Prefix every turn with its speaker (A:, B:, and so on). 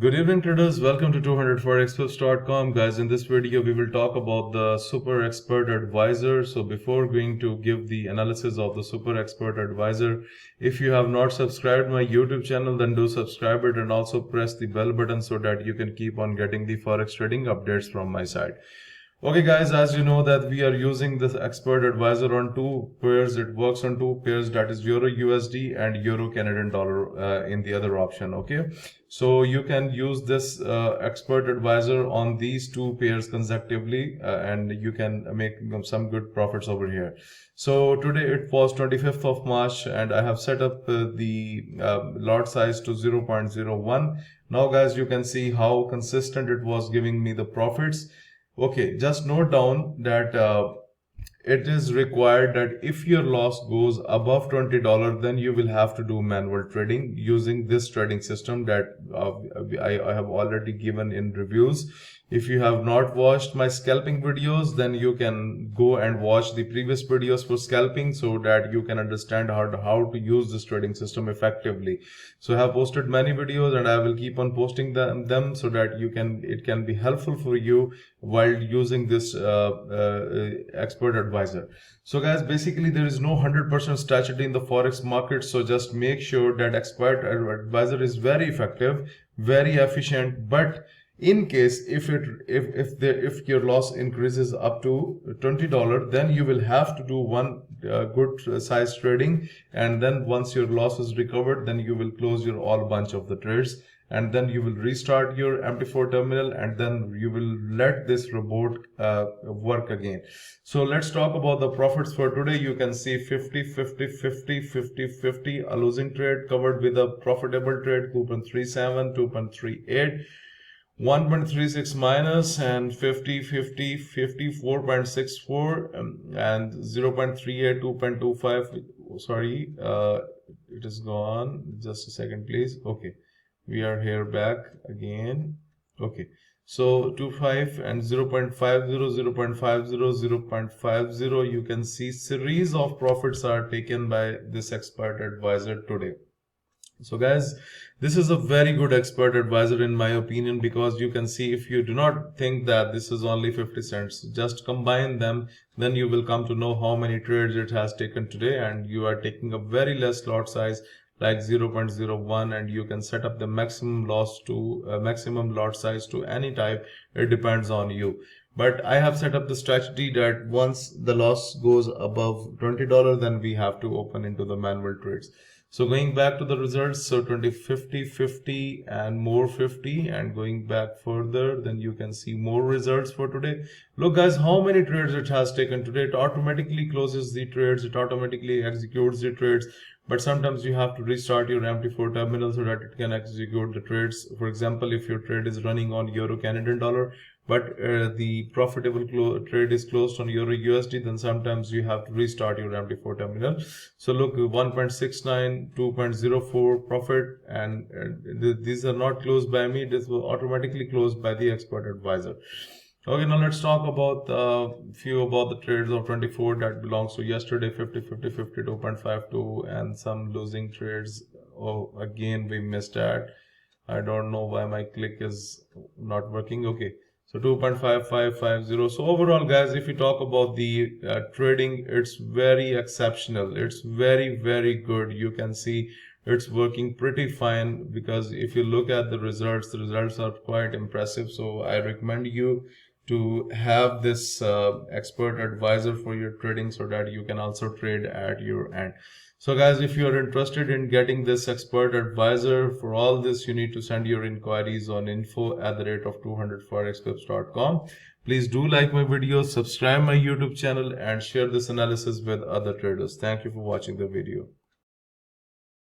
A: Good evening traders, welcome to 200forexflips.com. Guys, in this video we will talk about the super expert advisor. So before going to give the analysis of the super expert advisor, if you have not subscribed my YouTube channel, then do subscribe it and also press the bell button so that you can keep on getting the forex trading updates from my side. Okay guys, as you know that we are using this expert advisor on two pairs. It works on two pairs, that is Euro USD and Euro Canadian dollar in the other option. Okay, so you can use this expert advisor on these two pairs consecutively and you can make some good profits over here. So today it was 25th of March and I have set up the lot size to 0.01. Now guys, you can see how consistent it was giving me the profits. Okay, just note down that it is required that if your loss goes above $20, then you will have to do manual trading using this trading system that I have already given in reviews. If you have not watched my scalping videos, then you can go and watch the previous videos for scalping so that you can understand how to use this trading system effectively. So I have posted many videos and I will keep on posting them so that it can be helpful for you while using this expert advisor. So guys, basically there is no 100% strategy in the forex market, so just make sure that expert advisor is very effective, very efficient. But in case if your loss increases up to $20, then you will have to do one good size trading, and then once your loss is recovered, then you will close your all bunch of the trades, and then you will restart your MT4 terminal, and then you will let this robot work again. So let's talk about the profits for today. You can see 50 50 50 50 50, a losing trade covered with a profitable trade, 2.37 2.38, 1.36 minus, and 50 50 54.64 and 0.38 2.25. Sorry, it is gone. Just a second please. Okay, we are here back again. Okay, so 25 and 0.50 0.50 0.50, you can see series of profits are taken by this expert advisor today. So guys, this is a very good expert advisor in my opinion, because you can see, if you do not think that this is only 50 cents, just combine them, then you will come to know how many trades it has taken today, and you are taking a very less lot size like 0.01, and you can set up the maximum loss to maximum lot size to any type. It depends on you. But I have set up the strategy that once the loss goes above $20, then we have to open into the manual trades. So going back to the results, so 20 50 50 and more 50, and going back further, then you can see more results for today. Look guys, how many trades it has taken today. It automatically closes the trades, it automatically executes the trades, but sometimes you have to restart your MT4 terminal so that it can execute the trades. For example, if your trade is running on Euro Canadian dollar, but the profitable trade is closed on Euro USD, then sometimes you have to restart your MT4 terminal. So look, 1.69 2.04 profit, and these are not closed by me. This was automatically closed by the expert advisor. Okay, now let's talk about few about the trades of 24 that belongs to yesterday. 50 50 50 2.52 and some losing trades. Oh, again we missed that. I don't know why my click is not working. Okay, so 2.5550. So overall guys, if you talk about the trading, it's very exceptional, it's very good. You can see it's working pretty fine, because if you look at the results are quite impressive. So I recommend you to have this expert advisor for your trading so that you can also trade at your end. So guys, if you are interested in getting this expert advisor, for all this you need to send your inquiries on info@200forexflips.com. Please do like my videos, subscribe my YouTube channel, and share this analysis with other traders. Thank you for watching the video.